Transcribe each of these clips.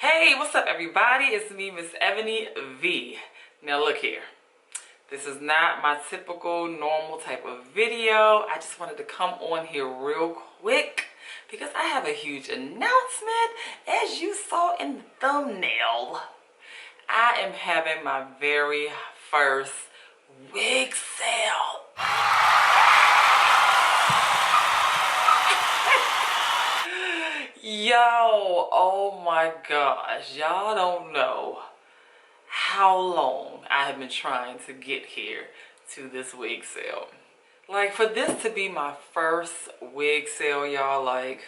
Hey, what's up everybody? It's me, MsEbonyVee. Now look here. This is not my typical normal type of video. I just wanted to come on here real quick because I have a huge announcement. As you saw in the thumbnail, I am having my very first wig sale. Yo, oh my gosh, y'all don't know how long I have been trying to get here to this wig sale. Like, for this to be my first wig sale, y'all, like,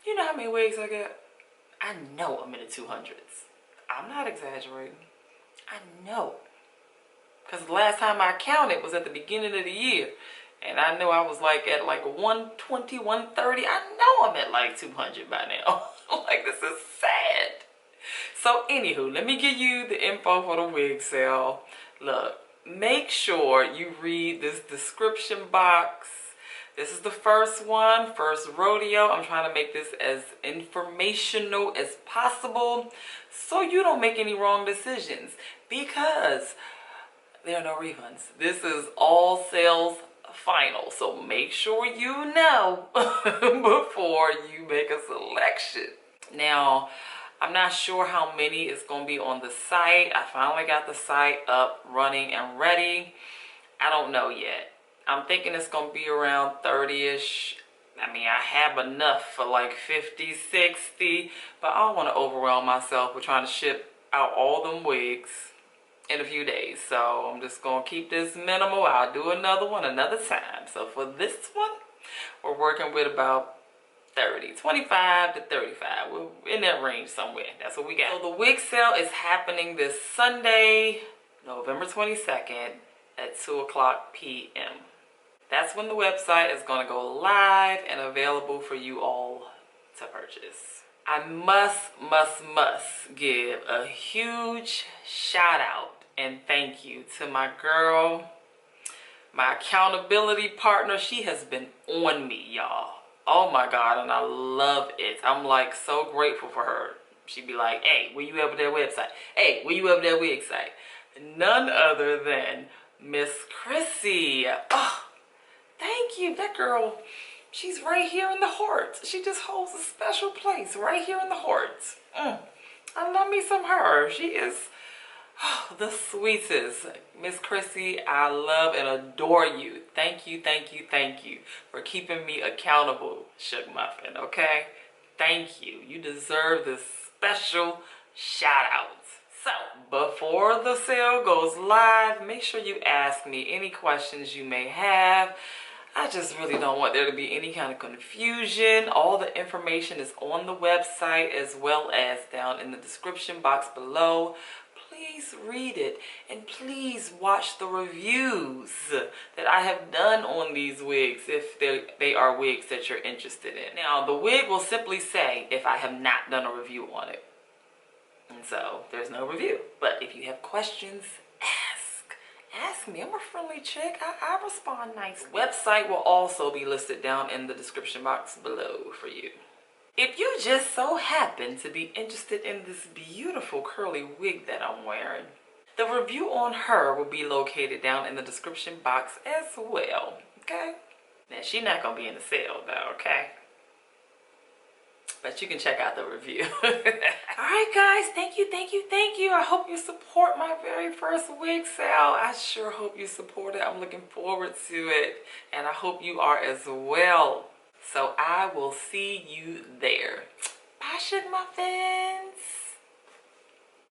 you know how many wigs I get? I know I'm in the 200s. I'm not exaggerating. I know. Because the last time I counted was at the beginning of the year. And I know I was like at like 120, 130. I know I'm at like 200 by now. Like, this is sad. So anywho, let me give you the info for the wig sale. Look, make sure you read this description box. This is the first one, first rodeo. I'm trying to make this as informational as possible so you don't make any wrong decisions, because there are no refunds. This is all sales final, so make sure you know before you make a selection. Now, I'm not sure how many is going to be on the site. I finally got the site up, running, and ready. I don't know yet. I'm thinking it's going to be around 30-ish. I mean, I have enough for like 50, 60, but I don't want to overwhelm myself with trying to ship out all them wigs in a few days. So I'm just gonna keep this minimal. I'll do another one another time. So for this one, we're working with about 30, 25 to 35. We're in that range somewhere. That's what we got. So the wig sale is happening this Sunday, November 22nd at 2:00 p.m. That's when the website is gonna go live and available for you all to purchase. I must give a huge shout out and thank you to my girl, my accountability partner. She has been on me, y'all. Oh my God, and I love it. I'm like so grateful for her. She'd be like, hey, where you at with that website? Hey, where you at with that wig site? None other than Miss Chrissy. Oh, thank you. That girl, she's right here in the heart. She just holds a special place right here in the heart. I love me some her. She is the sweetest. Miss Chrissy, I love and adore you. Thank you, thank you, thank you for keeping me accountable, Sugar Muffin, okay? Thank you. You deserve this special shout out. So, before the sale goes live, make sure you ask me any questions you may have. I just really don't want there to be any kind of confusion. All the information is on the website as well as down in the description box below. Please read it and please watch the reviews that I have done on these wigs if they are wigs that you're interested in. Now, the wig will simply say if I have not done a review on it. And so there's no review. But if you have questions, ask me. I'm a friendly chick. I respond nice. The website will also be listed down in the description box below for you. If you just so happen to be interested in this beautiful curly wig that I'm wearing, the review on her will be located down in the description box as well, okay? Now, she's not going to be in the sale though, okay? But you can check out the review. Alright guys, thank you, thank you, thank you. I hope you support my very first wig sale. I sure hope you support it. I'm looking forward to it. And I hope you are as well. So I will see you there. Bye, Sugar Muffins.